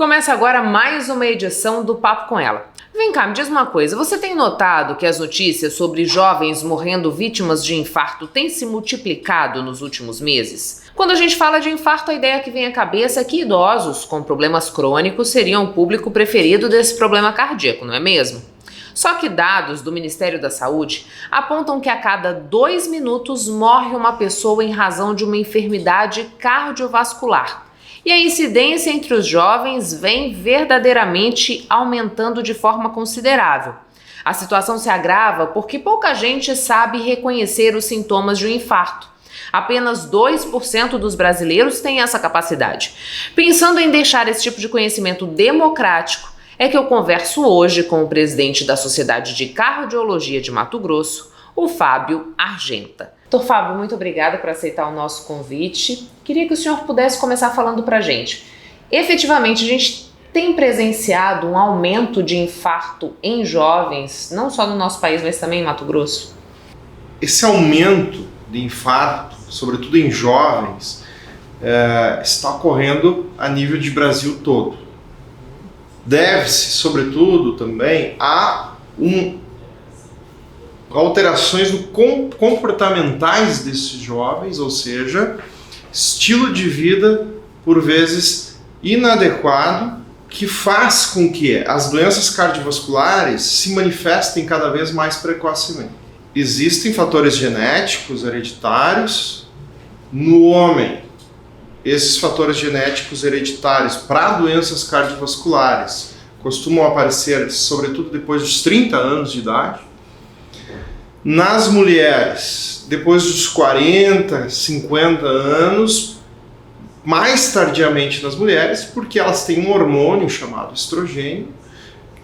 Começa agora mais uma edição do Papo com Ela. Vem cá, me diz uma coisa, você tem notado que as notícias sobre jovens morrendo vítimas de infarto têm se multiplicado nos últimos meses? Quando a gente fala de infarto, a ideia que vem à cabeça é que idosos com problemas crônicos seriam o público preferido desse problema cardíaco, não é mesmo? Só que dados do Ministério da Saúde apontam que a cada 2 minutos morre uma pessoa em razão de uma enfermidade cardiovascular. E a incidência entre os jovens vem verdadeiramente aumentando de forma considerável. A situação se agrava porque pouca gente sabe reconhecer os sintomas de um infarto. Apenas 2% dos brasileiros têm essa capacidade. Pensando em deixar esse tipo de conhecimento democrático, é que eu converso hoje com o presidente da Sociedade de Cardiologia de Mato Grosso, o Fábio Argenta. Doutor Fábio, muito obrigada por aceitar o nosso convite. Queria que o senhor pudesse começar falando para a gente. Efetivamente, a gente tem presenciado um aumento de infarto em jovens, não só no nosso país, mas também em Mato Grosso? Esse aumento de infarto, sobretudo em jovens, está ocorrendo a nível de Brasil todo. Deve-se, sobretudo, também a alterações comportamentais desses jovens, ou seja, estilo de vida, por vezes, inadequado, que faz com que as doenças cardiovasculares se manifestem cada vez mais precocemente. Existem fatores genéticos hereditários no homem. Esses fatores genéticos hereditários para doenças cardiovasculares costumam aparecer, sobretudo depois dos 30 anos de idade. Nas mulheres, depois dos 40, 50 anos, mais tardiamente nas mulheres, porque elas têm um hormônio chamado estrogênio,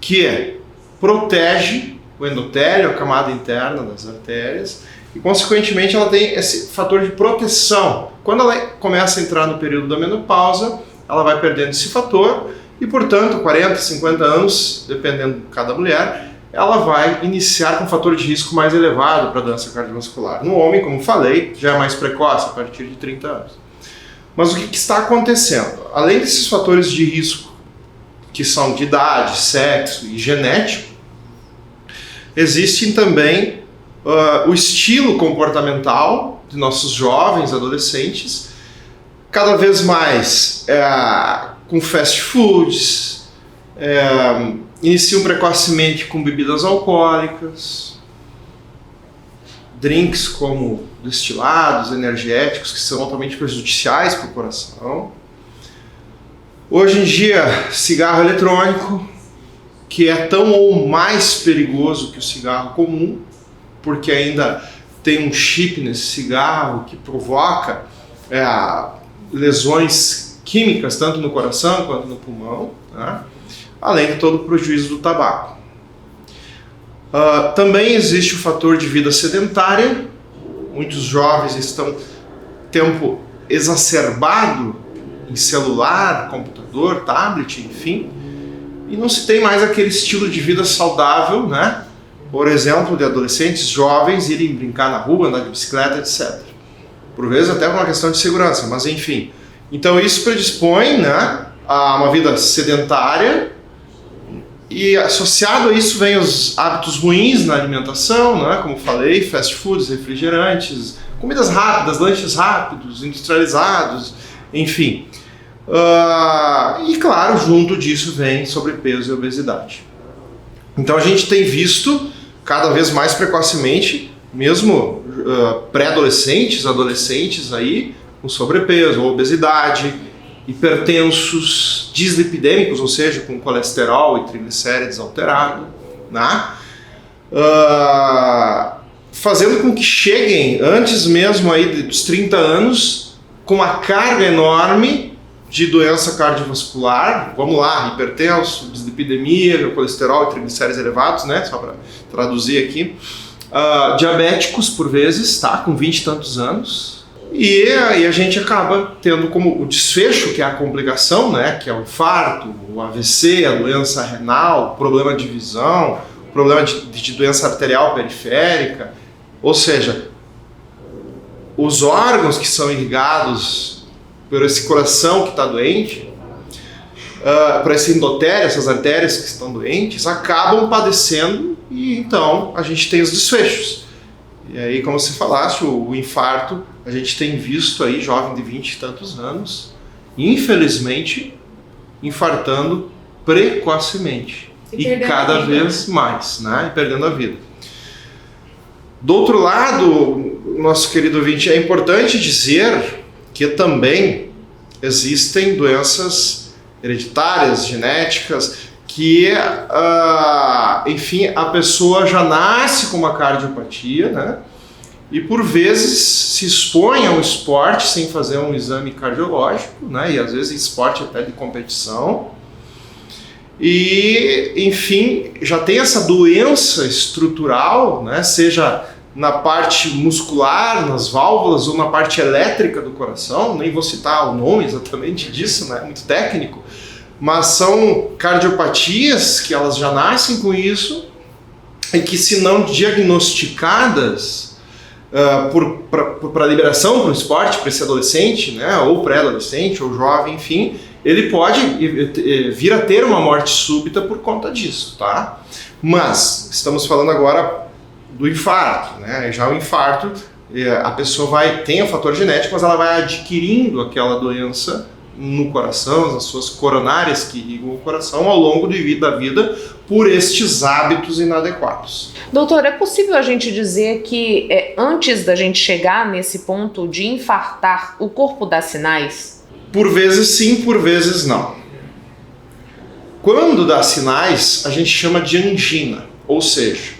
que protege o endotélio, a camada interna das artérias, e consequentemente ela tem esse fator de proteção. Quando ela começa a entrar no período da menopausa, ela vai perdendo esse fator, e portanto, 40, 50 anos, dependendo de cada mulher, ela vai iniciar com um fator de risco mais elevado para a doença cardiovascular. No homem, como falei, já é mais precoce, a partir de 30 anos. Mas o que está acontecendo? Além desses fatores de risco, que são de idade, sexo e genético, existem também o estilo comportamental de nossos jovens, adolescentes, cada vez mais com fast foods, iniciam precocemente com bebidas alcoólicas, drinks como destilados, energéticos, que são altamente prejudiciais para o coração. Hoje em dia, cigarro eletrônico, que é tão ou mais perigoso que o cigarro comum, porque ainda tem um chip nesse cigarro que provoca lesões químicas, tanto no coração quanto no pulmão, né? Além de todo o prejuízo do tabaco. Também existe o fator de vida sedentária. Muitos jovens estão tempo exacerbado em celular, computador, tablet, enfim, e não se tem mais aquele estilo de vida saudável, né? Por exemplo, de adolescentes jovens irem brincar na rua, andar de bicicleta, etc. Por vezes até por uma questão de segurança, mas enfim. Então isso predispõe, né, a uma vida sedentária. E associado a isso vem os hábitos ruins na alimentação, né? Como falei, fast foods, refrigerantes, comidas rápidas, lanches rápidos, industrializados, enfim. E claro, junto disso vem sobrepeso e obesidade. Então a gente tem visto cada vez mais precocemente, mesmo pré-adolescentes, adolescentes aí, com sobrepeso ou obesidade, hipertensos, dislipidêmicos, ou seja, com colesterol e triglicérides alterado, né? Fazendo com que cheguem antes mesmo aí dos 30 anos com uma carga enorme de doença cardiovascular, vamos lá, hipertenso, dislipidemia, colesterol e triglicérides elevados, né? Só para traduzir aqui, diabéticos por vezes, tá? Com 20 e tantos anos. E aí a gente acaba tendo como o desfecho, que é a complicação, né, que é o infarto, o AVC, a doença renal, o problema de visão, o problema de doença arterial periférica, ou seja, os órgãos que são irrigados por esse coração que está doente, por esse endotélio, essas artérias que estão doentes, acabam padecendo e então a gente tem os desfechos. E aí, como você falaste, o infarto, a gente tem visto aí jovem de 20 e tantos anos, infelizmente, infartando precocemente e cada vez mais, né? E perdendo a vida. Do outro lado, nosso querido ouvinte, é importante dizer que também existem doenças hereditárias, genéticas, que, enfim, a pessoa já nasce com uma cardiopatia, né? E por vezes se expõe ao esporte sem fazer um exame cardiológico, né? E às vezes esporte até de competição. E, enfim, já tem essa doença estrutural, né? Seja na parte muscular, nas válvulas, ou na parte elétrica do coração, nem vou citar o nome exatamente disso, né? Muito técnico. Mas são cardiopatias que elas já nascem com isso e que, se não diagnosticadas para liberação para o esporte, para esse adolescente, né, ou pré-adolescente, ou jovem, enfim, ele pode vir a ter uma morte súbita por conta disso, tá? Mas estamos falando agora do infarto, né? Já o infarto, a pessoa tem o fator genético, mas ela vai adquirindo aquela doença no coração, nas suas coronárias que irrigam o coração ao longo da vida por estes hábitos inadequados. Doutor, é possível a gente dizer que antes da gente chegar nesse ponto de infartar, o corpo dá sinais? Por vezes sim, por vezes não. Quando dá sinais, a gente chama de angina, ou seja,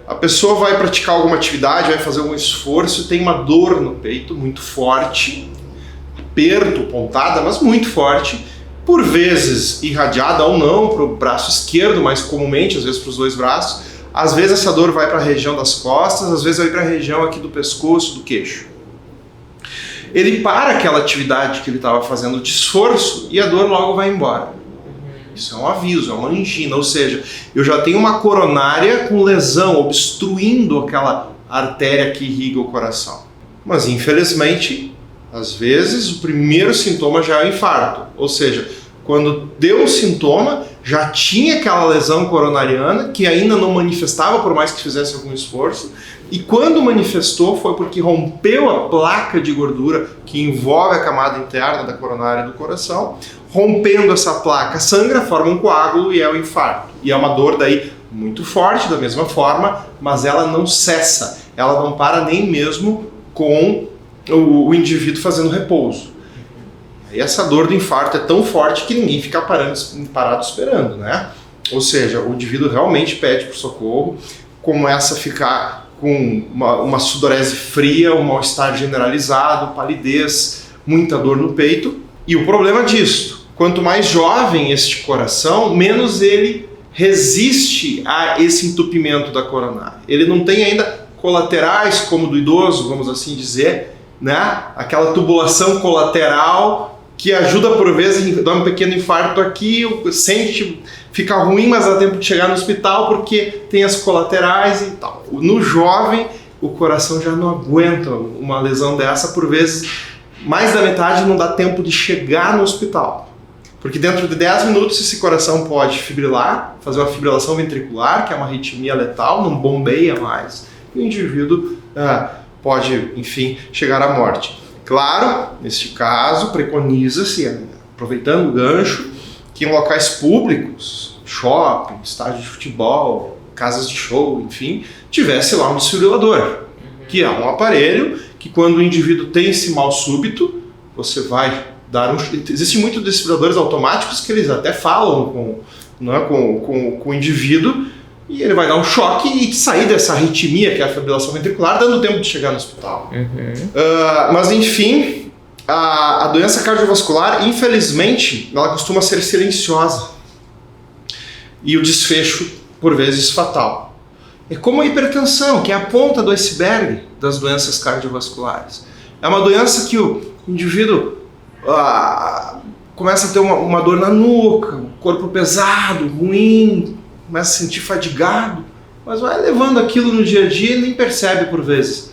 a pessoa vai praticar alguma atividade, vai fazer algum esforço, tem uma dor no peito muito forte, aperto, pontada, mas muito forte, por vezes irradiada ou não para o braço esquerdo, mais comumente, às vezes para os dois braços. Às vezes essa dor vai para a região das costas, às vezes vai para a região aqui do pescoço, do queixo. Ele para aquela atividade que ele estava fazendo de esforço e a dor logo vai embora. Isso é um aviso, é uma angina, ou seja, eu já tenho uma coronária com lesão, obstruindo aquela artéria que irriga o coração. Mas infelizmente, às vezes o primeiro sintoma já é o infarto, ou seja, quando deu o sintoma, já tinha aquela lesão coronariana que ainda não manifestava por mais que fizesse algum esforço, e quando manifestou foi porque rompeu a placa de gordura que envolve a camada interna da coronária do coração. Rompendo essa placa, sangra, forma um coágulo e é o infarto. E é uma dor daí muito forte da mesma forma, mas ela não cessa, ela não para nem mesmo com o indivíduo fazendo repouso. E essa dor do infarto é tão forte que ninguém fica parado esperando, né? Ou seja, o indivíduo realmente pede por socorro, começa a ficar com uma sudorese fria, um mal-estar generalizado, palidez, muita dor no peito. E o problema disso, quanto mais jovem este coração, menos ele resiste a esse entupimento da coronária. Ele não tem ainda colaterais como do idoso, vamos assim dizer, né? Aquela tubulação colateral que ajuda por vezes a dar um pequeno infarto aqui, sente ficar ruim, mas dá tempo de chegar no hospital porque tem as colaterais e tal. No jovem, o coração já não aguenta uma lesão dessa, por vezes mais da metade não dá tempo de chegar no hospital. Porque dentro de 10 minutos esse coração pode fibrilar, fazer uma fibrilação ventricular, que é uma arritmia letal, não bombeia mais, e o indivíduo pode, enfim, chegar à morte. Claro, neste caso, preconiza-se, aproveitando o gancho, que em locais públicos, shopping, estádio de futebol, casas de show, enfim, tivesse lá um desfibrilador, que é um aparelho que quando o indivíduo tem esse mal súbito, você vai dar Existem muitos desfibriladores automáticos que eles até falam com o indivíduo e ele vai dar um choque e sair dessa arritmia, que é a fibrilação ventricular, dando tempo de chegar no hospital. Mas enfim, a doença cardiovascular, infelizmente, ela costuma ser silenciosa e o desfecho, por vezes, fatal. É como a hipertensão, que é a ponta do iceberg das doenças cardiovasculares. É uma doença que o indivíduo começa a ter uma dor na nuca, um corpo pesado, ruim, começa a se sentir fadigado, mas vai levando aquilo no dia a dia e nem percebe por vezes.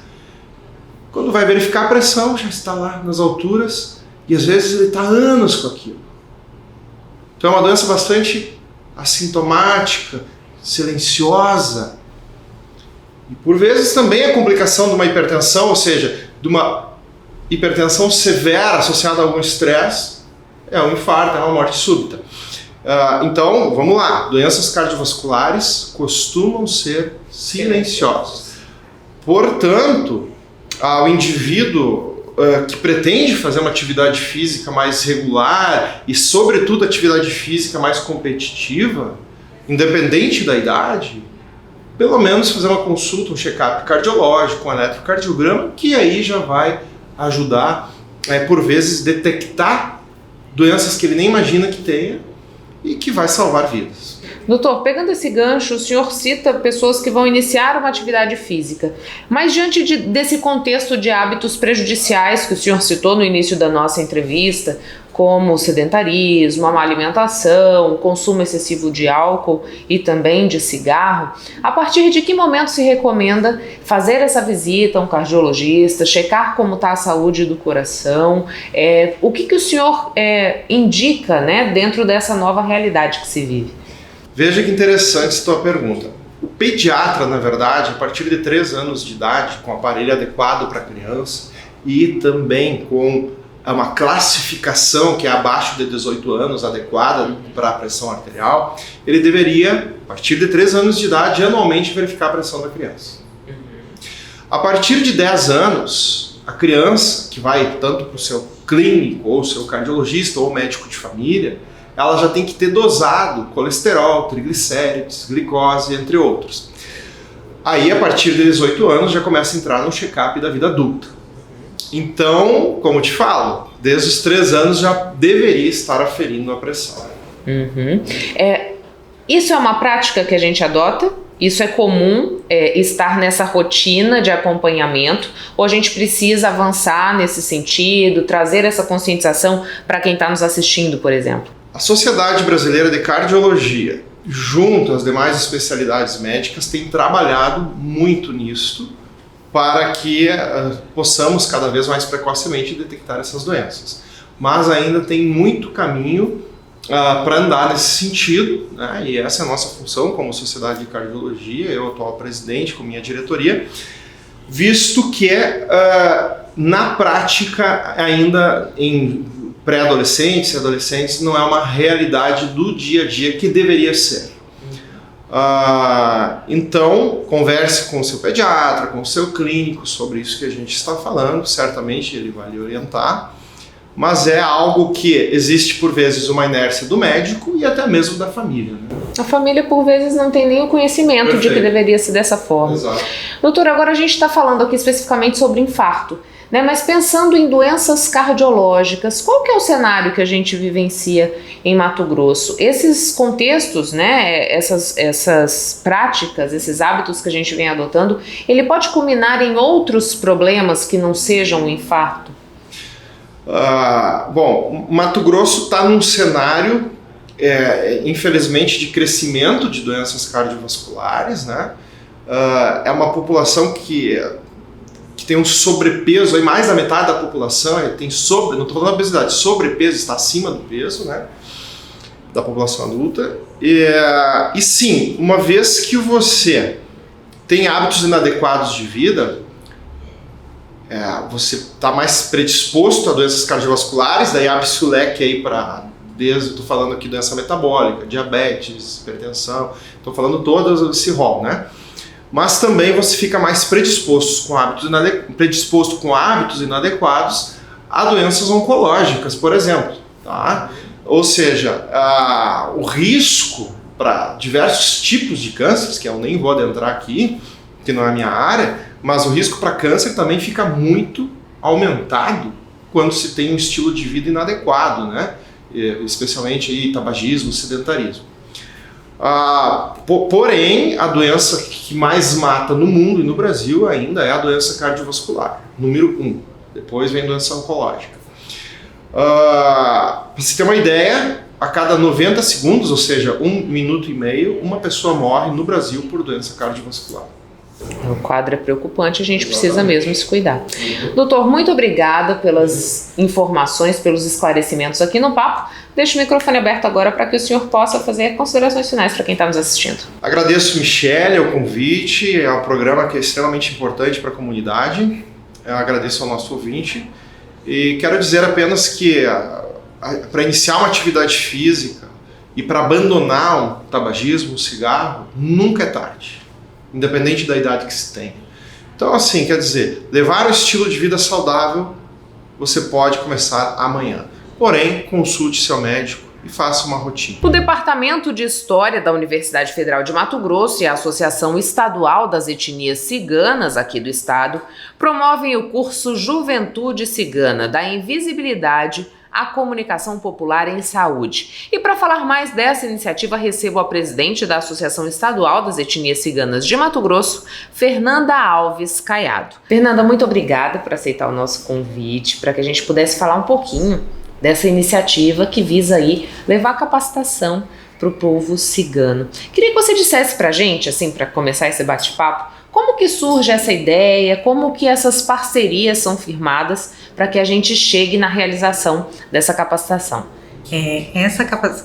Quando vai verificar a pressão, já está lá nas alturas e às vezes ele está anos com aquilo. Então é uma doença bastante assintomática, silenciosa. E por vezes também a complicação de uma hipertensão, ou seja, de uma hipertensão severa associada a algum estresse, é um infarto, é uma morte súbita. Então, vamos lá, doenças cardiovasculares costumam ser silenciosas. Portanto, o indivíduo que pretende fazer uma atividade física mais regular e, sobretudo, atividade física mais competitiva, independente da idade, pelo menos fazer uma consulta, um check-up cardiológico, um eletrocardiograma, que aí já vai ajudar, por vezes, detectar doenças que ele nem imagina que tenha e que vai salvar vidas. Doutor, pegando esse gancho, o senhor cita pessoas que vão iniciar uma atividade física, mas diante desse contexto de hábitos prejudiciais que o senhor citou no início da nossa entrevista, como o sedentarismo, a má alimentação, o consumo excessivo de álcool e também de cigarro, a partir de que momento se recomenda fazer essa visita a um cardiologista, checar como está a saúde do coração? O que o senhor indica, né, dentro dessa nova realidade que se vive? Veja que interessante essa tua pergunta. O pediatra, na verdade, a partir de 3 anos de idade, com aparelho adequado para a criança e também com uma classificação que é abaixo de 18 anos, adequada para a pressão arterial, ele deveria, a partir de 3 anos de idade, anualmente verificar a pressão da criança. A partir de 10 anos, a criança, que vai tanto para o seu clínico, ou seu cardiologista, ou médico de família, ela já tem que ter dosado colesterol, triglicérides, glicose, entre outros. Aí, a partir de 18 anos, já começa a entrar no check-up da vida adulta. Então, como te falo, desde os 3 anos já deveria estar aferindo a pressão. Isso é uma prática que a gente adota? Isso é comum estar nessa rotina de acompanhamento? Ou a gente precisa avançar nesse sentido, trazer essa conscientização para quem está nos assistindo, por exemplo? A Sociedade Brasileira de Cardiologia, junto às demais especialidades médicas, tem trabalhado muito nisto para que possamos cada vez mais precocemente detectar essas doenças. Mas ainda tem muito caminho para andar nesse sentido, né? E essa é a nossa função como Sociedade de Cardiologia, eu atual presidente com minha diretoria, visto que na prática ainda em pré-adolescentes e adolescentes não é uma realidade do dia a dia que deveria ser. Então, converse com o seu pediatra, com o seu clínico sobre isso que a gente está falando, certamente ele vai lhe orientar, mas é algo que existe por vezes uma inércia do médico e até mesmo da família. Né? A família por vezes não tem nem o conhecimento Perfeito. De que deveria ser dessa forma. Exato. Doutor, agora a gente está falando aqui especificamente sobre infarto, né? Mas pensando em doenças cardiológicas, qual que é o cenário que a gente vivencia em Mato Grosso? Esses contextos, né, essas práticas, esses hábitos que a gente vem adotando, ele pode culminar em outros problemas que não sejam o infarto? Bom, Mato Grosso está num cenário, infelizmente, de crescimento de doenças cardiovasculares, né? É uma população que tem um sobrepeso, aí mais da metade da população tem não estou falando da obesidade, sobrepeso, está acima do peso, né, da população adulta. E sim, uma vez que você tem hábitos inadequados de vida, você está mais predisposto a doenças cardiovasculares, daí abre-se o leque aí para, estou falando aqui doença metabólica, diabetes, hipertensão, estou falando todo esse rol, né? Mas também você fica mais predisposto com hábitos inadequados a doenças oncológicas, por exemplo. Tá? Ou seja, o risco para diversos tipos de cânceres, que eu nem vou adentrar aqui, que não é a minha área, mas o risco para câncer também fica muito aumentado quando se tem um estilo de vida inadequado, né? Especialmente aí, tabagismo, sedentarismo. Porém, a doença que mais mata no mundo e no Brasil ainda é a doença cardiovascular, número 1. Depois vem a doença oncológica. Para você ter uma ideia, a cada 90 segundos, ou seja, 1 minuto e meio, uma pessoa morre no Brasil por doença cardiovascular. O quadro é preocupante, a gente precisa mesmo se cuidar. Doutor, muito obrigada pelas informações, pelos esclarecimentos aqui no Papo. deixo o microfone aberto agora para que o senhor possa fazer considerações finais para quem está nos assistindo. Agradeço, Michele, o convite. É um programa que é extremamente importante para a comunidade. Eu agradeço ao nosso ouvinte e quero dizer apenas que para iniciar uma atividade física e para abandonar o tabagismo, o cigarro, nunca é tarde, independente da idade que se tem. Então, assim, quer dizer, levar o estilo de vida saudável, você pode começar amanhã. Porém, consulte seu médico e faça uma rotina. O Departamento de História da Universidade Federal de Mato Grosso e a Associação Estadual das Etnias Ciganas aqui do estado promovem o curso Juventude Cigana, da Invisibilidade à Comunicação Popular em Saúde. E para falar mais dessa iniciativa, recebo a presidente da Associação Estadual das Etnias Ciganas de Mato Grosso, Fernanda Alves Caiado. Fernanda, muito obrigada por aceitar o nosso convite, para que a gente pudesse falar um pouquinho dessa iniciativa que visa aí levar capacitação para o povo cigano. Queria que você dissesse para a gente, assim, para começar esse bate-papo, como que surge essa ideia, como que essas parcerias são firmadas para que a gente chegue na realização dessa capacitação.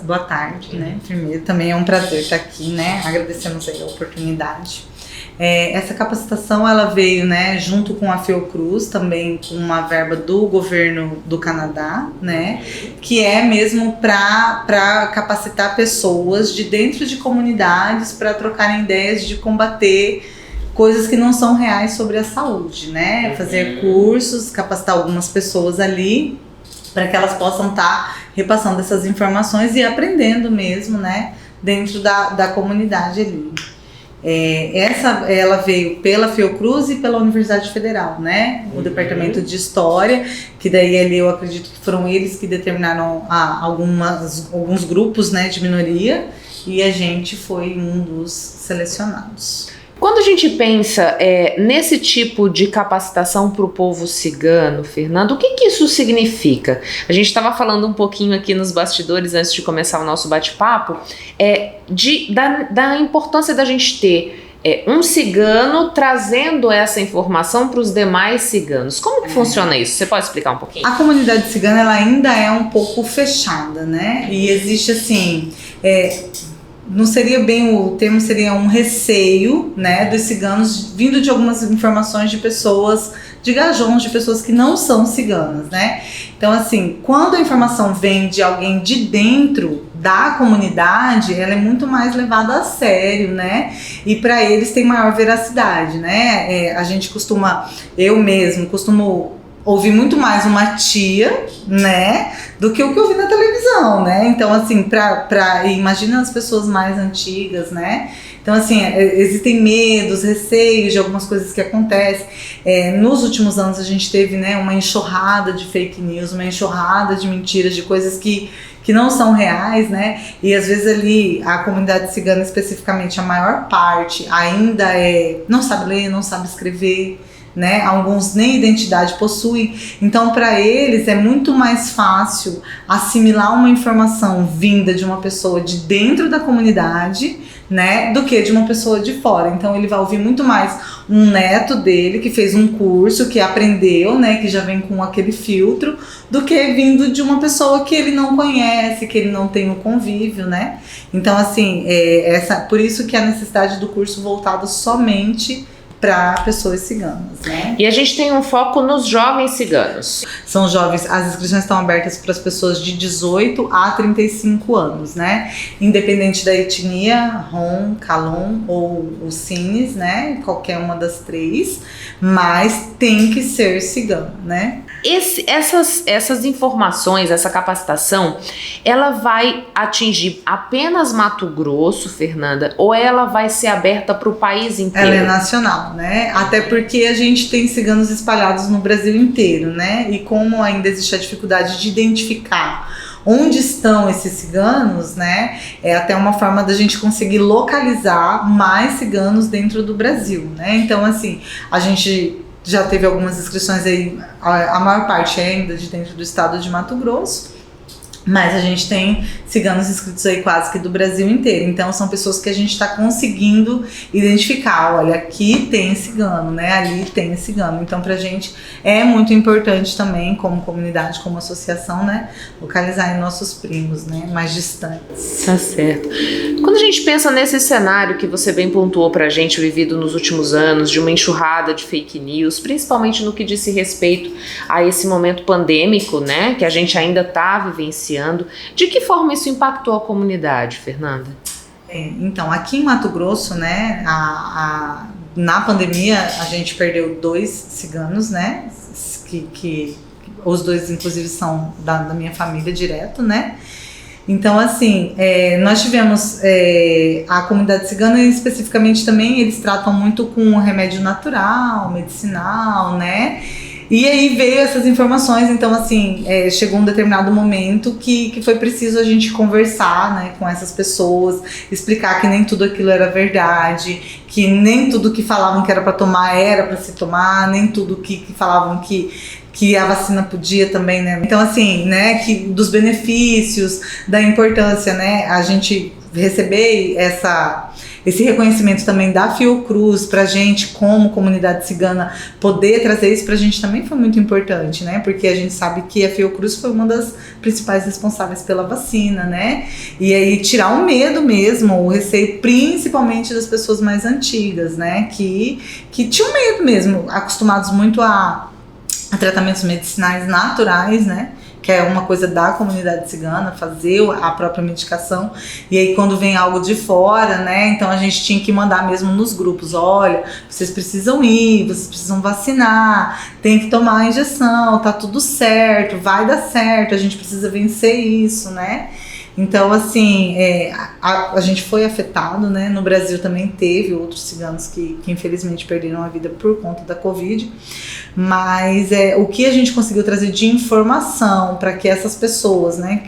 Boa tarde, né? Primeiro, também é um prazer estar aqui, né? Agradecemos aí a oportunidade. Essa capacitação, ela veio, né, junto com a Fiocruz, também com uma verba do governo do Canadá, né, que é mesmo para capacitar pessoas de dentro de comunidades para trocarem ideias de combater coisas que não são reais sobre a saúde, né, fazer cursos, capacitar algumas pessoas ali para que elas possam estar repassando essas informações e aprendendo mesmo, né, dentro da comunidade ali. Ela veio pela Fiocruz e pela Universidade Federal, né? O Departamento de História, que daí ali eu acredito que foram eles que determinaram alguns grupos, né, de minoria, e a gente foi um dos selecionados. Quando a gente pensa nesse tipo de capacitação para o povo cigano, Fernando, o que isso significa? A gente estava falando um pouquinho aqui nos bastidores antes de começar o nosso bate-papo da importância da gente ter um cigano trazendo essa informação para os demais ciganos. Como que funciona isso? Você pode explicar um pouquinho? A comunidade cigana, ela ainda é um pouco fechada, né? E existe assim... não seria bem o termo, seria um receio, né, dos ciganos vindo de algumas informações de pessoas, de gajons, de pessoas que não são ciganas, né? Então, assim, quando a informação vem de alguém de dentro da comunidade, ela é muito mais levada a sério, né? E para eles tem maior veracidade, né? Eu mesmo costumo ouvir muito mais uma tia, né, do que o que eu vi na televisão, né? Então, assim, imagina as pessoas mais antigas, né? Então, assim, existem medos, receios de algumas coisas que acontecem. Nos últimos anos a gente teve, né, uma enxurrada de fake news, uma enxurrada de mentiras, de coisas que não são reais, né? E às vezes ali a comunidade cigana, especificamente a maior parte, ainda não sabe ler, não sabe escrever, né? Alguns nem identidade possuem. Então, para eles é muito mais fácil assimilar uma informação vinda de uma pessoa de dentro da comunidade, né, do que de uma pessoa de fora. Então ele vai ouvir muito mais um neto dele que fez um curso, que aprendeu, né, que já vem com aquele filtro, do que vindo de uma pessoa que ele não conhece, que ele não tem o convívio, né? Então, assim, por isso que a necessidade do curso voltado somente para pessoas ciganas, né? E a gente tem um foco nos jovens ciganos. São jovens, as inscrições estão abertas para as pessoas de 18 a 35 anos, né? Independente da etnia, Rom, Kalon ou o Cines, né? Qualquer uma das três, mas tem que ser cigano, né? Essas informações, essa capacitação, ela vai atingir apenas Mato Grosso, Fernanda, ou ela vai ser aberta para o país inteiro? Ela é nacional, né? Até porque a gente tem ciganos espalhados no Brasil inteiro, né? E como ainda existe a dificuldade de identificar onde estão esses ciganos, né? É até uma forma da gente conseguir localizar mais ciganos dentro do Brasil, né? Então, assim, a gente já teve algumas inscrições aí, a maior parte é ainda de dentro do estado de Mato Grosso, Mas a gente tem ciganos inscritos aí quase que do Brasil inteiro. Então são pessoas que a gente está conseguindo identificar. Olha, aqui tem cigano, né? Ali tem cigano. Então pra gente é muito importante também, como comunidade, como associação, né? Localizar em nossos primos, né? Mais distantes. Tá certo. Quando a gente pensa nesse cenário que você bem pontuou pra gente, vivido nos últimos anos, de uma enxurrada de fake news, principalmente no que diz respeito a esse momento pandêmico, né? Que a gente ainda tá vivenciando. De que forma isso impactou a comunidade, Fernanda? Então, aqui em Mato Grosso, né, na pandemia, a gente perdeu 2 ciganos, né, que os 2, inclusive, são da minha família direto, né. Então, assim, nós tivemos a comunidade cigana, especificamente também, eles tratam muito com remédio natural, medicinal, né. E aí veio essas informações, então assim, chegou um determinado momento que foi preciso a gente conversar, né, com essas pessoas, explicar que nem tudo aquilo era verdade, que nem tudo que falavam que era para tomar era para se tomar, nem tudo que falavam que a vacina podia também, né. Então assim, né, que dos benefícios, da importância, né, a gente receber esse reconhecimento também da Fiocruz pra gente, como comunidade cigana, poder trazer isso pra gente também foi muito importante, né? Porque a gente sabe que a Fiocruz foi uma das principais responsáveis pela vacina, né? E aí tirar o medo mesmo, o receio, principalmente das pessoas mais antigas, né? Que tinham medo mesmo, acostumados muito a tratamentos medicinais naturais, né? Que é uma coisa da comunidade cigana, fazer a própria medicação, e aí quando vem algo de fora, né, então a gente tinha que mandar mesmo nos grupos, olha, vocês precisam ir, vocês precisam vacinar, tem que tomar a injeção, tá tudo certo, vai dar certo, a gente precisa vencer isso, né. Então, assim, a gente foi afetado, né? No Brasil também teve outros ciganos que infelizmente perderam a vida por conta da Covid, mas o que a gente conseguiu trazer de informação para que essas pessoas, né,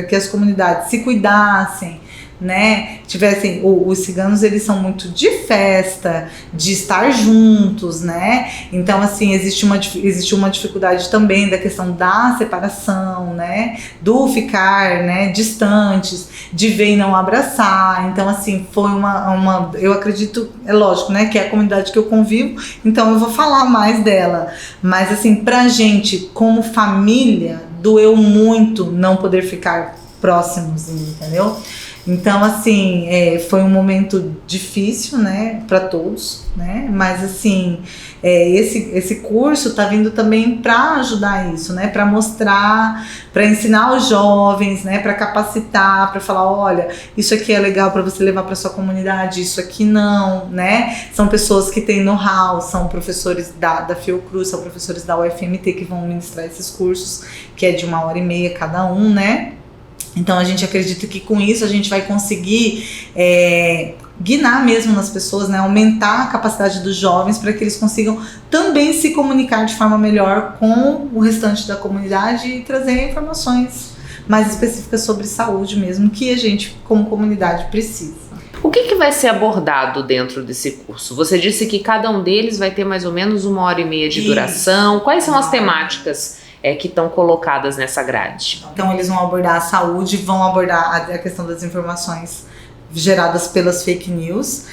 que as comunidades se cuidassem, né, tivessem, os ciganos eles são muito de festa, de estar juntos, né, então assim, existe uma dificuldade também da questão da separação, né, do ficar, né, distantes, de ver e não abraçar, então assim, foi eu acredito, é lógico, né, que é a comunidade que eu convivo, então eu vou falar mais dela, mas assim, pra gente, como família, doeu muito não poder ficar próximos, entendeu? Então, assim, foi um momento difícil, né, para todos, né, mas assim, esse curso tá vindo também para ajudar isso, né, para mostrar, para ensinar os jovens, né, para capacitar, para falar, olha, isso aqui é legal para você levar para sua comunidade, isso aqui não, né, são pessoas que têm know-how, são professores da Fiocruz, são professores da UFMT que vão ministrar esses cursos, que é de 1h30 cada um, né. Então a gente acredita que com isso a gente vai conseguir guiar mesmo nas pessoas, né? Aumentar a capacidade dos jovens para que eles consigam também se comunicar de forma melhor com o restante da comunidade e trazer informações mais específicas sobre saúde mesmo, que a gente como comunidade precisa. O que vai ser abordado dentro desse curso? Você disse que cada um deles vai ter mais ou menos 1h30 de duração. Quais são as temáticas que estão colocadas nessa grade? Então eles vão abordar a saúde, vão abordar a questão das informações geradas pelas fake news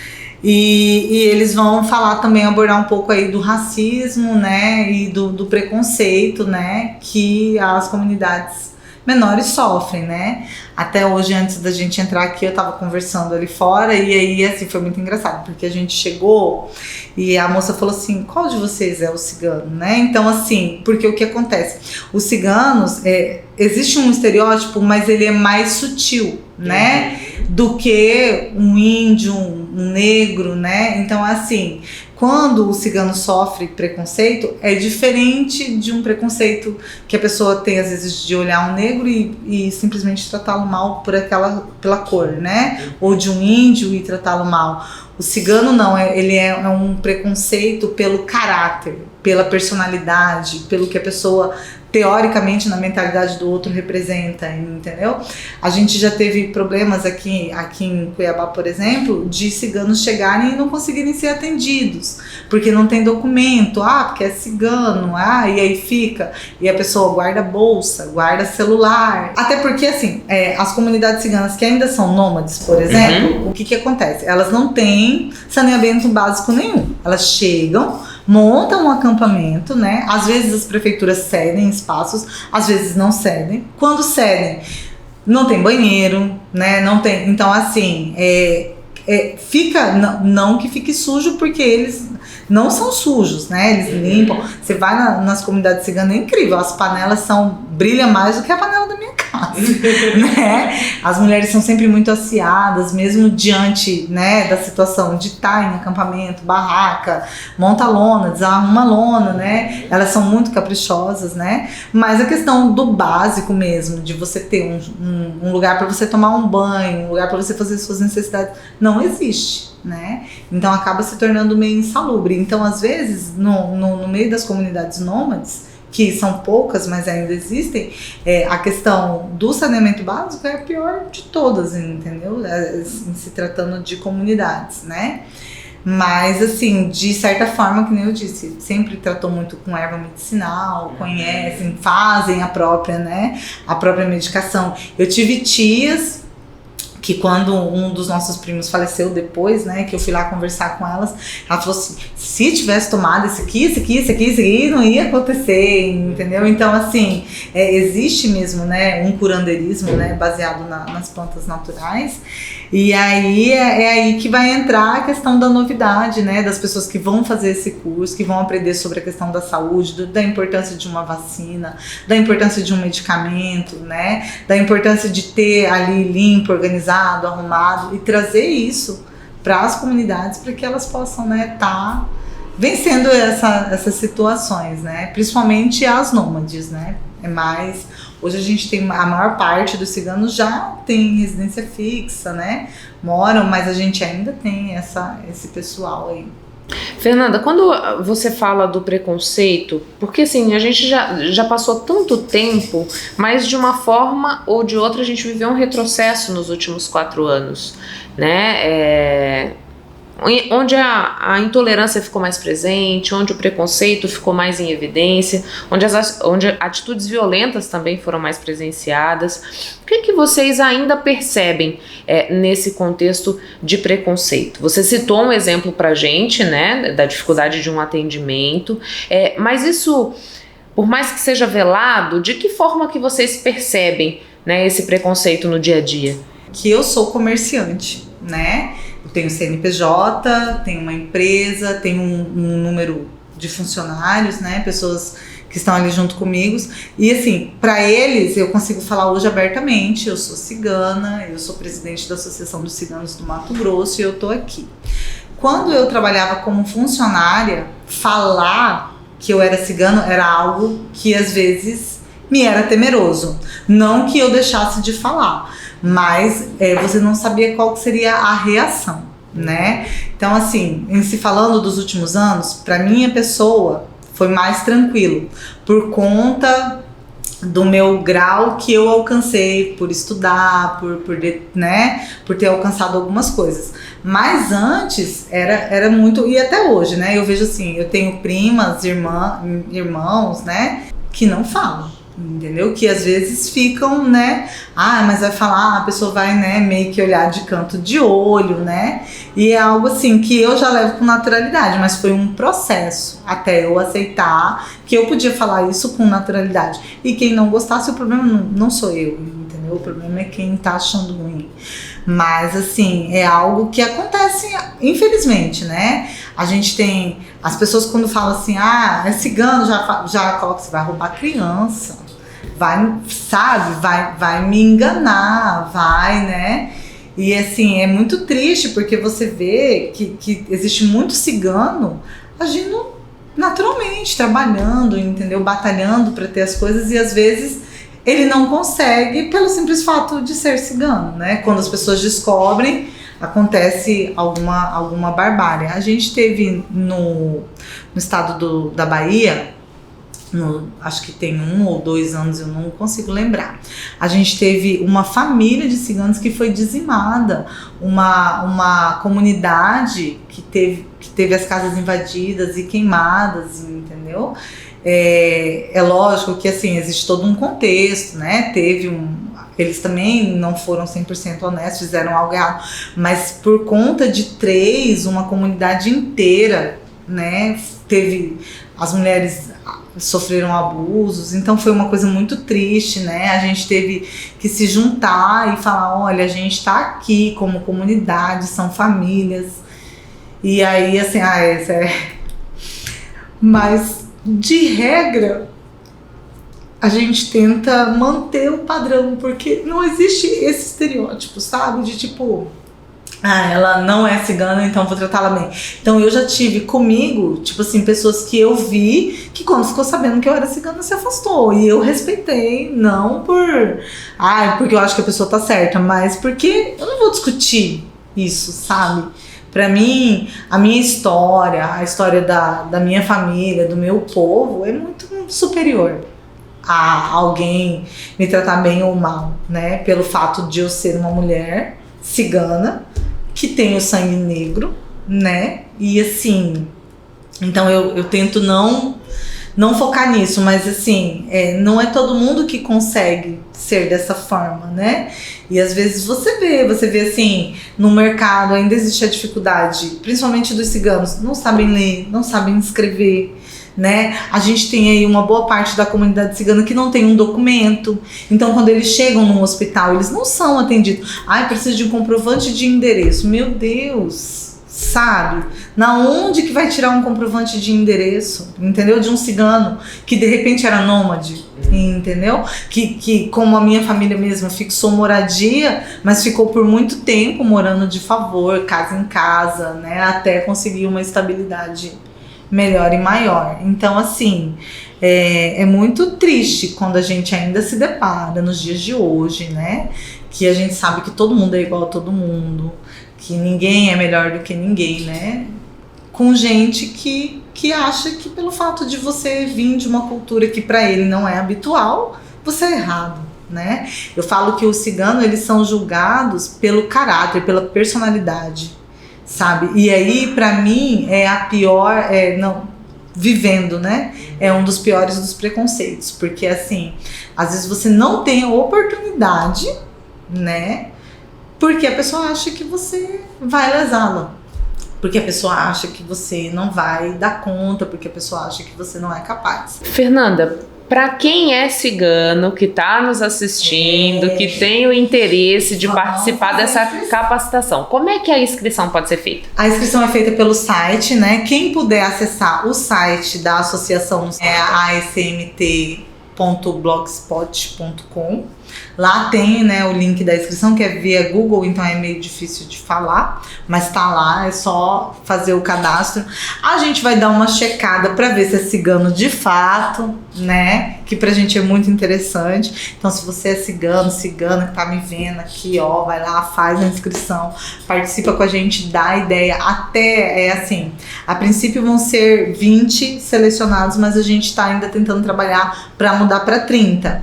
e eles vão falar também, abordar um pouco aí do racismo, né, e do preconceito, né, que as comunidades menores sofrem, né. Até hoje, antes da gente entrar aqui, eu tava conversando ali fora e aí, assim, foi muito engraçado, porque a gente chegou e a moça falou assim, qual de vocês é o cigano, né? Então, assim, porque o que acontece? Os ciganos, existe um estereótipo, mas ele é mais sutil, né? Do que um índio, um negro, né? Então, assim, quando o cigano sofre preconceito, é diferente de um preconceito que a pessoa tem, às vezes, de olhar um negro e simplesmente tratá-lo mal pela cor, né? Ou de um índio e tratá-lo mal. O cigano não, ele é um preconceito pelo caráter, pela personalidade, pelo que a pessoa teoricamente na mentalidade do outro representa, entendeu? A gente já teve problemas aqui em Cuiabá, por exemplo, de ciganos chegarem e não conseguirem ser atendidos, porque não tem documento, porque é cigano, e aí fica, e a pessoa guarda bolsa, guarda celular, até porque assim, as comunidades ciganas que ainda são nômades, por exemplo, o que acontece? Elas não têm saneamento básico nenhum, elas chegam, montam um acampamento, né? Às vezes as prefeituras cedem espaços, às vezes não cedem. Quando cedem, não tem banheiro, né? Não tem. Então, assim, fica. Não que fique sujo, porque eles não são sujos, né? Eles limpam. Você vai nas comunidades ciganas, é incrível. As panelas brilham mais do que a panela da minha casa, né? As mulheres são sempre muito aciadas, mesmo diante, né, da situação de estar em acampamento, barraca, monta lona, desarruma lona, né? Elas são muito caprichosas, né? Mas a questão do básico mesmo, de você ter um lugar para você tomar um banho, um lugar para você fazer suas necessidades, não existe, né? Então acaba se tornando meio insalubre. Então, às vezes, no meio das comunidades nômades, que são poucas, mas ainda existem, a questão do saneamento básico é a pior de todas, entendeu? Se tratando de comunidades, né? Mas, assim, de certa forma, que nem eu disse, sempre tratou muito com erva medicinal, conhecem, fazem a própria, né? A própria medicação. Eu tive tias que quando um dos nossos primos faleceu depois, né, que eu fui lá conversar com elas, ela falou assim, se tivesse tomado isso aqui, não ia acontecer, entendeu? Então, assim, existe mesmo, né, um curandeirismo, né, baseado nas plantas naturais, e aí é aí que vai entrar a questão da novidade, né, das pessoas que vão fazer esse curso, que vão aprender sobre a questão da saúde, da importância de uma vacina, da importância de um medicamento, né, da importância de ter ali limpo, organizado, arrumado, e trazer isso para as comunidades para que elas possam, né, tá vencendo essas situações, né, principalmente as nômades, né, hoje a gente tem a maior parte dos ciganos já tem residência fixa, né, moram, mas a gente ainda tem esse pessoal aí. Fernanda, quando você fala do preconceito, porque assim, a gente já passou tanto tempo, mas de uma forma ou de outra a gente viveu um retrocesso nos últimos 4 anos, né? Onde a intolerância ficou mais presente, onde o preconceito ficou mais em evidência, onde atitudes violentas também foram mais presenciadas. O que vocês ainda percebem nesse contexto de preconceito? Você citou um exemplo pra gente, né, da dificuldade de um atendimento, mas isso, por mais que seja velado, de que forma que vocês percebem, né, esse preconceito no dia a dia? Que eu sou comerciante, né? Eu tenho CNPJ, tenho uma empresa, tenho um número de funcionários, né? Pessoas que estão ali junto comigo. E assim, para eles, eu consigo falar hoje abertamente, eu sou cigana, eu sou presidente da Associação dos Ciganos do Mato Grosso e eu tô aqui. Quando eu trabalhava como funcionária, falar que eu era cigano era algo que às vezes me era temeroso. Não que eu deixasse de falar, mas você não sabia qual seria a reação, né? Então, assim, em se falando dos últimos anos, para minha pessoa foi mais tranquilo, por conta do meu grau que eu alcancei por estudar, por ter alcançado algumas coisas. Mas antes era muito, e até hoje, né? Eu vejo assim, eu tenho primas, irmãos, né? Que não falam. Entendeu? Que às vezes ficam, né? Mas vai falar, a pessoa vai, né, meio que olhar de canto de olho, né? E é algo assim que eu já levo com naturalidade, mas foi um processo até eu aceitar que eu podia falar isso com naturalidade. E quem não gostasse, o problema não sou eu, entendeu? O problema é quem tá achando ruim. Mas, assim, é algo que acontece, infelizmente, né? A gente tem... As pessoas quando falam assim, é cigano, já coloca, você vai roubar criança. Vai me enganar, né? E assim, é muito triste porque você vê que existe muito cigano agindo naturalmente, trabalhando, entendeu? Batalhando para ter as coisas e às vezes ele não consegue pelo simples fato de ser cigano, né? Quando as pessoas descobrem, acontece alguma barbárie. A gente teve no estado da Bahia, acho que tem 1 ou 2 anos, eu não consigo lembrar. A gente teve uma família de ciganos que foi dizimada, uma comunidade que teve as casas invadidas e queimadas, entendeu? É lógico que assim, existe todo um contexto, né? Eles também não foram 100% honestos, fizeram algo errado, mas por conta de 3, uma comunidade inteira, né? As mulheres sofreram abusos, então foi uma coisa muito triste, né? A gente teve que se juntar e falar, olha, a gente tá aqui como comunidade, são famílias, e aí assim, mas de regra a gente tenta manter o padrão, porque não existe esse estereótipo, sabe? De tipo, ela não é cigana, então vou tratá-la bem. Então eu já tive comigo, tipo assim, pessoas que eu vi que quando ficou sabendo que eu era cigana se afastou. E eu respeitei, não porque eu acho que a pessoa tá certa, mas porque eu não vou discutir isso, sabe? Pra mim, a minha história, a história da minha família, do meu povo, é muito superior a alguém me tratar bem ou mal, né? Pelo fato de eu ser uma mulher cigana, que tem o sangue negro, né? E assim, então eu tento não focar nisso, mas assim, não é todo mundo que consegue ser dessa forma, né? E às vezes você vê assim, no mercado ainda existe a dificuldade, principalmente dos ciganos, não sabem ler, não sabem escrever, né? A gente tem aí uma boa parte da comunidade cigana que não tem um documento, então quando eles chegam num hospital, eles não são atendidos. Precisa de um comprovante de endereço. Meu Deus, sabe? Na onde que vai tirar um comprovante de endereço, entendeu? De um cigano que de repente era nômade, entendeu? Que como a minha família mesma fixou moradia, mas ficou por muito tempo morando de favor, casa em casa, né? Até conseguir uma estabilidade melhor e maior. Então assim, é muito triste quando a gente ainda se depara nos dias de hoje, né? Que a gente sabe que todo mundo é igual a todo mundo, que ninguém é melhor do que ninguém, né? Com gente que acha que pelo fato de você vir de uma cultura que para ele não é habitual, você é errado, né? Eu falo que os ciganos, eles são julgados pelo caráter, pela personalidade, sabe? E aí, pra mim, é a pior, vivendo, né? É um dos piores dos preconceitos, porque assim, às vezes você não tem a oportunidade, né? Porque a pessoa acha que você vai lesá-la, porque a pessoa acha que você não vai dar conta, porque a pessoa acha que você não é capaz. Fernanda, para quem é cigano, que está nos assistindo, que tem o interesse de participar dessa capacitação, como é que a inscrição pode ser feita? A inscrição é feita pelo site, né? Quem puder acessar o site da associação é asmt.blogspot.com. Lá tem, né, o link da inscrição, que é via Google, então é meio difícil de falar, mas tá lá, é só fazer o cadastro. A gente vai dar uma checada para ver se é cigano de fato, né, que pra gente é muito interessante. Então se você é cigana que tá me vendo aqui, ó, vai lá, faz a inscrição, participa com a gente, dá ideia, até, assim, a princípio vão ser 20 selecionados, mas a gente tá ainda tentando trabalhar para mudar para 30.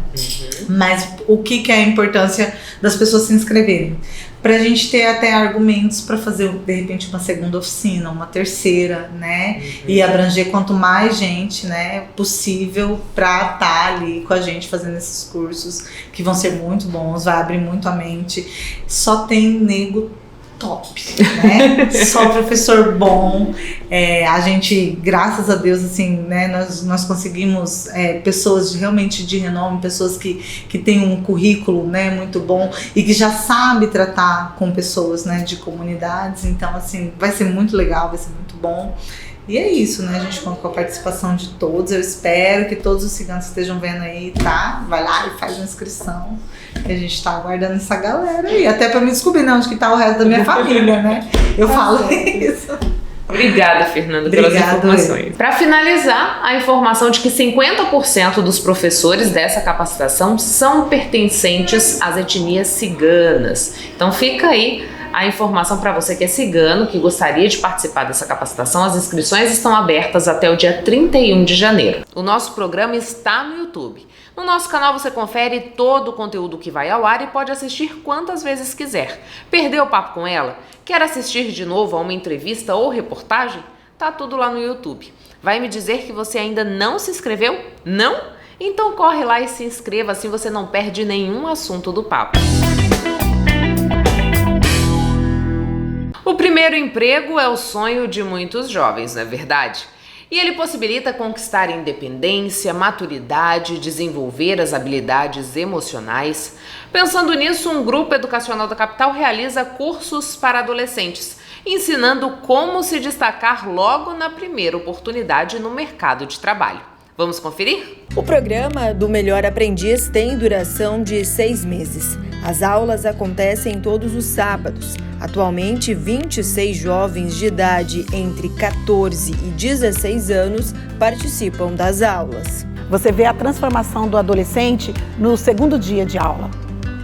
Mas o que é a importância das pessoas se inscreverem? Pra gente ter até argumentos para fazer, de repente, uma segunda oficina, uma terceira, né? E abranger quanto mais gente, né, possível, pra estar ali com a gente fazendo esses cursos, que vão ser muito bons, vai abrir muito a mente. Só tem nego top, né? Só professor bom. A gente, graças a Deus, assim, né, nós conseguimos pessoas realmente de renome, pessoas que têm um currículo, né, muito bom e que já sabe tratar com pessoas, né, de comunidades. Então, assim, vai ser muito legal, vai ser muito bom. E é isso, né? A gente conta com a participação de todos. Eu espero que todos os ciganos que estejam vendo aí, tá? Vai lá e faz uma inscrição. E a gente tá aguardando essa galera aí. Até pra me descobrir, né? Onde que tá o resto da minha família, né? Eu falo isso. Obrigada, Fernanda, pelas informações. Para finalizar, a informação de que 50% dos professores dessa capacitação são pertencentes às etnias ciganas. Então fica aí A informação para você que é cigano, que gostaria de participar dessa capacitação, as inscrições estão abertas até o dia 31 de janeiro. O nosso programa está no YouTube. No nosso canal você confere todo o conteúdo que vai ao ar e pode assistir quantas vezes quiser. Perdeu o papo com ela? Quer assistir de novo a uma entrevista ou reportagem? Tá tudo lá no YouTube. Vai me dizer que você ainda não se inscreveu? Não? Então corre lá e se inscreva, assim você não perde nenhum assunto do papo. O primeiro emprego é o sonho de muitos jovens, não é verdade? E ele possibilita conquistar independência, maturidade, desenvolver as habilidades emocionais. Pensando nisso, um grupo educacional da capital realiza cursos para adolescentes, ensinando como se destacar logo na primeira oportunidade no mercado de trabalho. Vamos conferir? O programa do Melhor Aprendiz tem duração de 6 meses. As aulas acontecem todos os sábados. Atualmente, 26 jovens de idade entre 14 e 16 anos participam das aulas. Você vê a transformação do adolescente no segundo dia de aula,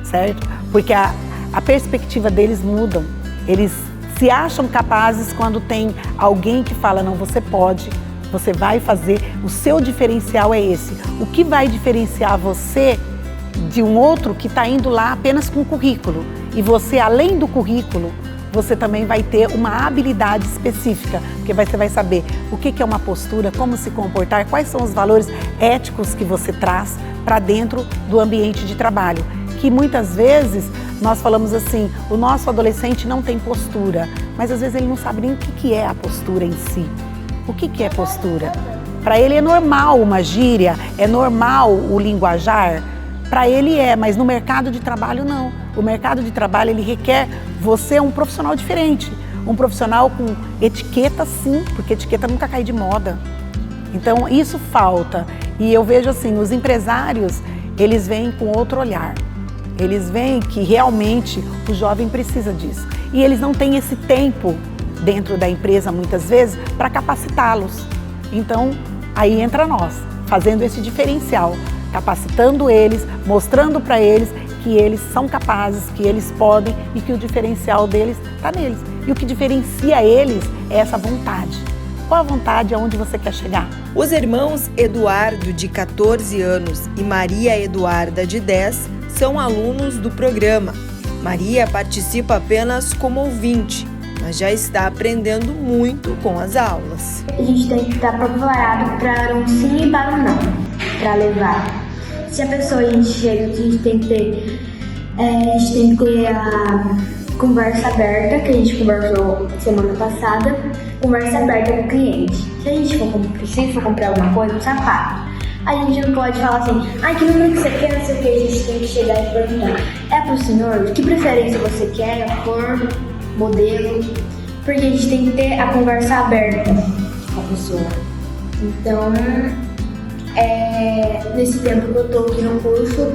certo? Porque a perspectiva deles muda. Eles se acham capazes quando tem alguém que fala, não, você pode, você vai fazer, o seu diferencial é esse. O que vai diferenciar você de um outro que está indo lá apenas com currículo? E você, além do currículo, você também vai ter uma habilidade específica, porque você vai saber o que é uma postura, como se comportar, quais são os valores éticos que você traz para dentro do ambiente de trabalho. Que muitas vezes nós falamos assim, o nosso adolescente não tem postura, mas às vezes ele não sabe nem o que é a postura em si. O que é postura? Para ele é normal uma gíria, é normal o linguajar, para ele é, mas no mercado de trabalho não. O mercado de trabalho ele requer você um profissional diferente, um profissional com etiqueta sim, porque etiqueta nunca cai de moda. Então isso falta e eu vejo assim, os empresários eles vêm com outro olhar, eles veem que realmente o jovem precisa disso e eles não têm esse tempo dentro da empresa muitas vezes para capacitá-los. Então aí entra nós, fazendo esse diferencial, capacitando eles, mostrando para eles que eles são capazes, que eles podem e que o diferencial deles está neles. E o que diferencia eles é essa vontade. Qual a vontade aonde você quer chegar? Os irmãos Eduardo, de 14 anos, e Maria Eduarda, de 10, são alunos do programa. Maria participa apenas como ouvinte, mas já está aprendendo muito com as aulas. A gente tem que estar preparado para um sim e para um não, para levar. Se a pessoa a gente chega, a gente tem que ter a conversa aberta, que a gente conversou semana passada, conversa aberta com o cliente. Se a gente for comprar alguma coisa, um sapato, a gente não pode falar assim, que número que você quer, não sei o que, a gente tem que chegar e perguntar, é pro senhor? Que preferência você quer, a cor, modelo? Porque a gente tem que ter a conversa aberta com a pessoa. Então, nesse tempo que eu estou aqui no curso,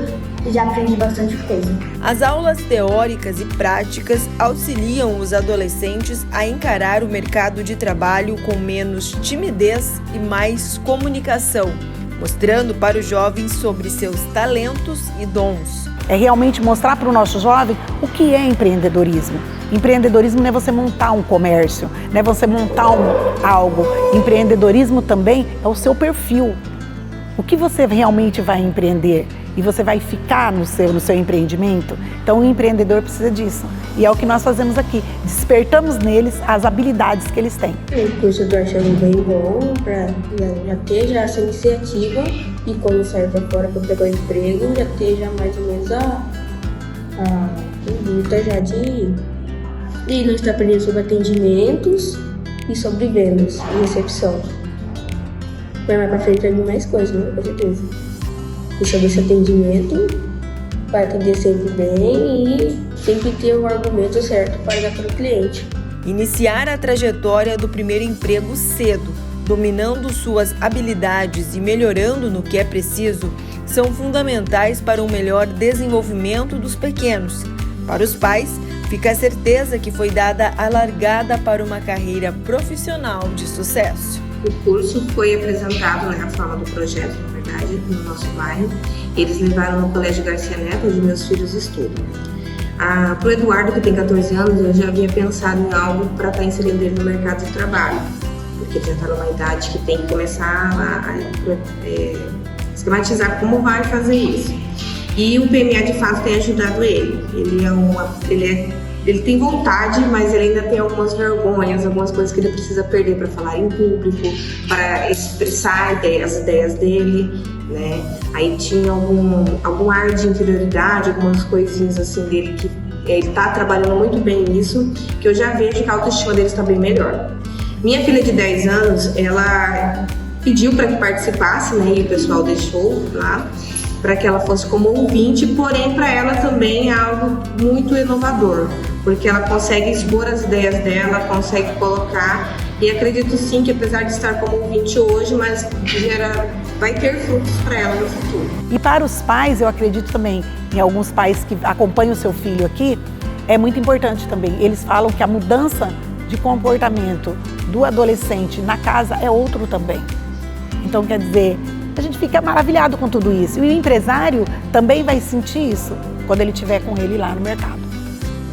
já aprendi bastante coisa. As aulas teóricas e práticas auxiliam os adolescentes a encarar o mercado de trabalho com menos timidez e mais comunicação, mostrando para os jovens sobre seus talentos e dons. É realmente mostrar para o nosso jovem o que é empreendedorismo. Empreendedorismo não é você montar um comércio, não é você montar algo. Empreendedorismo também é o seu perfil. O que você realmente vai empreender? E você vai ficar no seu empreendimento? Então o empreendedor precisa disso. E é o que nós fazemos aqui. Despertamos neles as habilidades que eles têm. O curso eu tô achando bem bom para já ter essa iniciativa e quando sair para fora para pegar o emprego, já ter já mais ou menos a luta já de nós estar aprendendo sobre atendimentos e sobre vendas e recepção. Vai mais pra frente vai vir mais coisas, né? Com certeza. E sobre esse atendimento, vai atender sempre bem e sempre ter o argumento certo para dar para o cliente. Iniciar a trajetória do primeiro emprego cedo, dominando suas habilidades e melhorando no que é preciso, são fundamentais para um melhor desenvolvimento dos pequenos. Para os pais, fica a certeza que foi dada a largada para uma carreira profissional de sucesso. O curso foi apresentado, a forma do projeto, na verdade, no nosso bairro. Eles levaram no Colégio Garcia Neto, onde meus filhos estudam. Pro Eduardo, que tem 14 anos, eu já havia pensado em algo para estar inserindo ele no mercado de trabalho, porque ele já está numa idade que tem que começar a esquematizar como vai fazer isso. E o PMA de fato tem ajudado ele. Ele tem vontade, mas ele ainda tem algumas vergonhas, algumas coisas que ele precisa perder para falar em público, para expressar as ideias dele, né? Aí tinha algum ar de inferioridade, algumas coisinhas assim dele que ele tá trabalhando muito bem nisso, que eu já vejo que a autoestima dele está bem melhor. Minha filha de 10 anos, ela pediu para que participasse, né? E o pessoal deixou lá, para que ela fosse como ouvinte, porém para ela também é algo muito inovador, porque ela consegue expor as ideias dela, consegue colocar, e acredito sim que apesar de estar como ouvinte hoje, mas vai ter frutos para ela no futuro. E para os pais, eu acredito também, em alguns pais que acompanham o seu filho aqui, é muito importante também. Eles falam que a mudança de comportamento do adolescente na casa é outro também. Então, quer dizer, a gente fica maravilhado com tudo isso. E o empresário também vai sentir isso quando ele estiver com ele lá no mercado.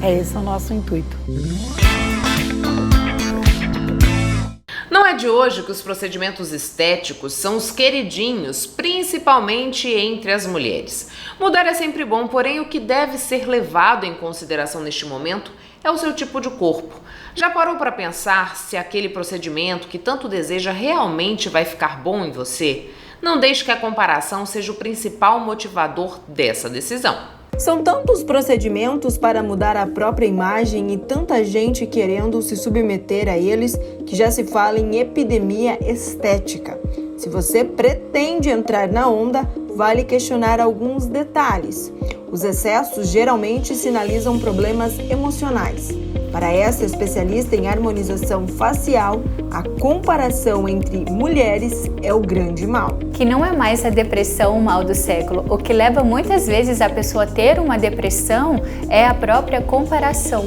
Esse é o nosso intuito. Não é de hoje que os procedimentos estéticos são os queridinhos, principalmente entre as mulheres. Mudar é sempre bom, porém o que deve ser levado em consideração neste momento é o seu tipo de corpo. Já parou para pensar se aquele procedimento que tanto deseja realmente vai ficar bom em você? Não deixe que a comparação seja o principal motivador dessa decisão. São tantos procedimentos para mudar a própria imagem e tanta gente querendo se submeter a eles que já se fala em epidemia estética. Se você pretende entrar na onda, vale questionar alguns detalhes. Os excessos geralmente sinalizam problemas emocionais. Para essa especialista em harmonização facial, a comparação entre mulheres é o grande mal. Que não é mais a depressão o mal do século. O que leva muitas vezes a pessoa a ter uma depressão é a própria comparação.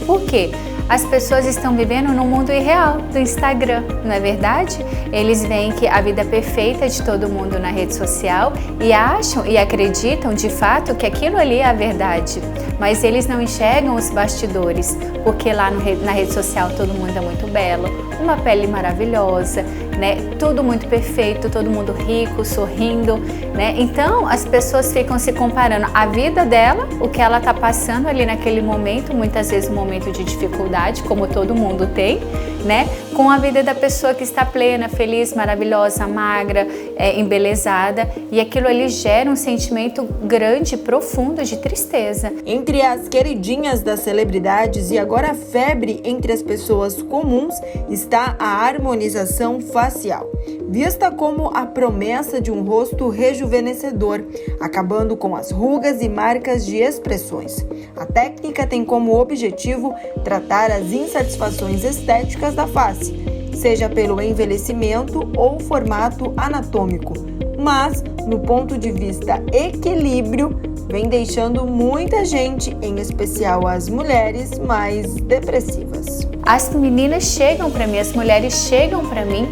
Por quê? As pessoas estão vivendo no mundo irreal do Instagram, não é verdade? Eles veem que a vida perfeita de todo mundo na rede social e acham e acreditam de fato que aquilo ali é a verdade. Mas eles não enxergam os bastidores, porque lá na rede social todo mundo é muito belo, uma pele maravilhosa, né? Tudo muito perfeito, todo mundo rico, sorrindo, né? Então as pessoas ficam se comparando a vida dela, o que ela está passando ali naquele momento, muitas vezes um momento de dificuldade, como todo mundo tem, né? Com a vida da pessoa que está plena, feliz, maravilhosa, magra, embelezada, e aquilo ali gera um sentimento grande, profundo de tristeza. Entre as queridinhas das celebridades e agora a febre entre as pessoas comuns está a harmonização facial, vista como a promessa de um rosto rejuvenescedor, acabando com as rugas e marcas de expressões. A técnica tem como objetivo tratar as insatisfações estéticas da face, seja pelo envelhecimento ou formato anatômico, mas, no ponto de vista equilíbrio, vem deixando muita gente, em especial as mulheres, mais depressivas. As meninas chegam para mim, as mulheres chegam para mim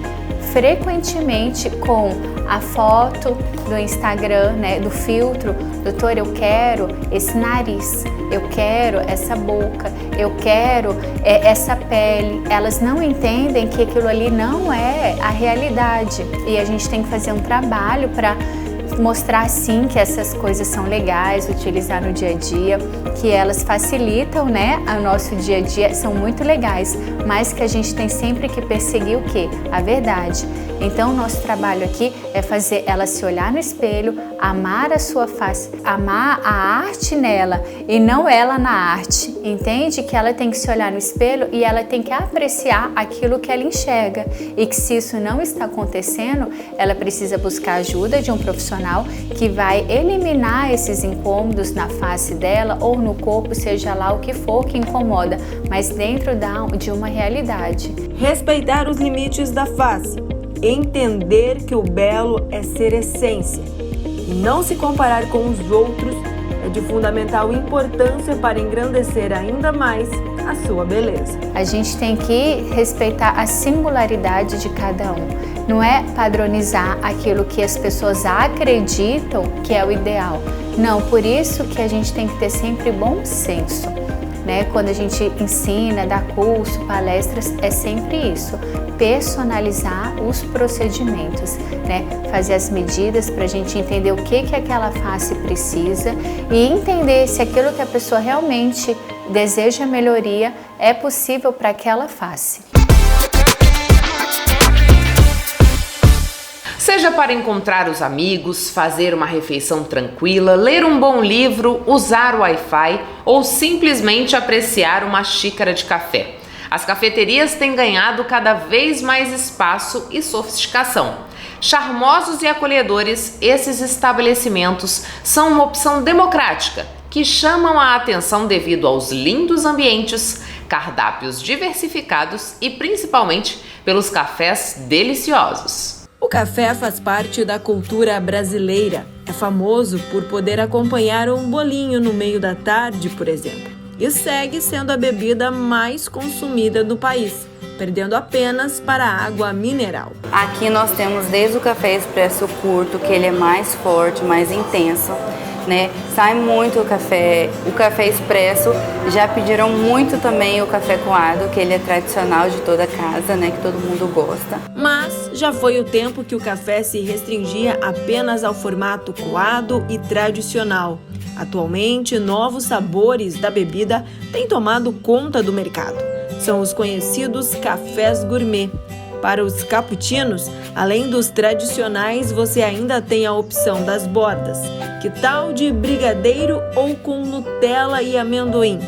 frequentemente com a foto do Instagram, né, do filtro. Doutor, eu quero esse nariz, eu quero essa boca, eu quero essa pele. Elas não entendem que aquilo ali não é a realidade e a gente tem que fazer um trabalho para mostrar sim que essas coisas são legais, utilizar no dia a dia, que elas facilitam, né, o nosso dia a dia, são muito legais, mas que a gente tem sempre que perseguir o quê? A verdade. Então o nosso trabalho aqui é fazer ela se olhar no espelho, amar a sua face, amar a arte nela e não ela na arte. Entende? Que ela tem que se olhar no espelho e ela tem que apreciar aquilo que ela enxerga e que se isso não está acontecendo, ela precisa buscar ajuda de um profissional que vai eliminar esses incômodos na face dela ou no corpo, seja lá o que for que incomoda, mas dentro de uma realidade. Respeitar os limites da face, entender que o belo é ser essência e não se comparar com os outros é de fundamental importância para engrandecer ainda mais a sua beleza. A gente tem que respeitar a singularidade de cada um. Não é padronizar aquilo que as pessoas acreditam que é o ideal. Não, por isso que a gente tem que ter sempre bom senso. Quando a gente ensina, dá curso, palestras, é sempre isso, personalizar os procedimentos, fazer as medidas para a gente entender o que aquela face precisa e entender se aquilo que a pessoa realmente deseja melhoria é possível para aquela face. Seja para encontrar os amigos, fazer uma refeição tranquila, ler um bom livro, usar o Wi-Fi ou simplesmente apreciar uma xícara de café. As cafeterias têm ganhado cada vez mais espaço e sofisticação. Charmosos e acolhedores, esses estabelecimentos são uma opção democrática que chamam a atenção devido aos lindos ambientes, cardápios diversificados e principalmente pelos cafés deliciosos. O café faz parte da cultura brasileira. É famoso por poder acompanhar um bolinho no meio da tarde, por exemplo. E segue sendo a bebida mais consumida do país, perdendo apenas para a água mineral. Aqui nós temos desde o café expresso curto, que ele é mais forte, mais intenso, Sai muito o café expresso. Já pediram muito também o café coado, que ele é tradicional de toda casa, que todo mundo gosta. Mas já foi o tempo que o café se restringia apenas ao formato coado e tradicional. Atualmente, novos sabores da bebida têm tomado conta do mercado. São os conhecidos cafés gourmet. Para os cappuccinos, além dos tradicionais, você ainda tem a opção das bordas. Que tal de brigadeiro ou com Nutella e amendoim?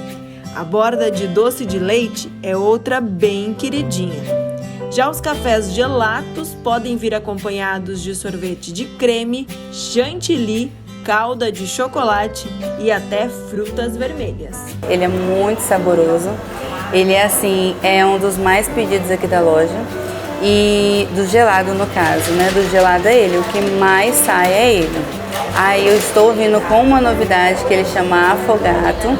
A borda de doce de leite é outra bem queridinha. Já os cafés gelatos podem vir acompanhados de sorvete de creme, chantilly, calda de chocolate e até frutas vermelhas. Ele é muito saboroso. Ele é um dos mais pedidos aqui da loja. E do gelado, no caso, do gelado é ele, o que mais sai é ele. Aí eu estou vindo com uma novidade que ele chama Afogato,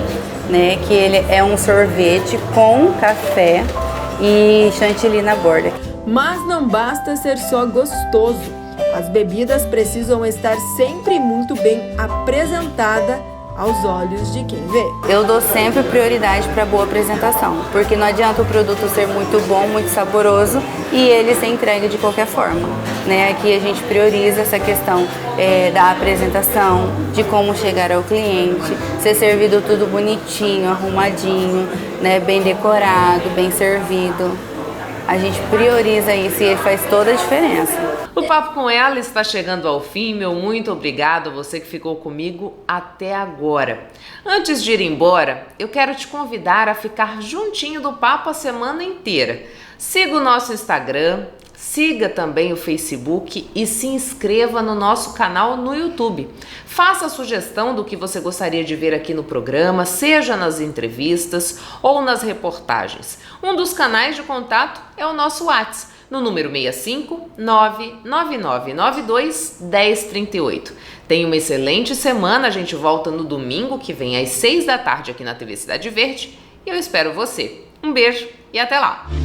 que ele é um sorvete com café e chantilly na borda. Mas não basta ser só gostoso, as bebidas precisam estar sempre muito bem apresentadas aos olhos de quem vê. Eu dou sempre prioridade para boa apresentação, porque não adianta o produto ser muito bom, muito saboroso e ele ser entregue de qualquer forma. Aqui a gente prioriza essa questão da apresentação, de como chegar ao cliente, ser servido tudo bonitinho, arrumadinho, bem decorado, bem servido. A gente prioriza isso e ele faz toda a diferença. O Papo com Ela está chegando ao fim. Meu muito obrigado a você que ficou comigo até agora. Antes de ir embora, eu quero te convidar a ficar juntinho do Papo a semana inteira. Siga o nosso Instagram, siga também o Facebook e se inscreva no nosso canal no YouTube. Faça a sugestão do que você gostaria de ver aqui no programa, seja nas entrevistas ou nas reportagens. Um dos canais de contato é o nosso WhatsApp, no número 65 99992 1038. Tenha uma excelente semana, a gente volta no domingo que vem às 6 da tarde aqui na TV Cidade Verde e eu espero você. Um beijo e até lá!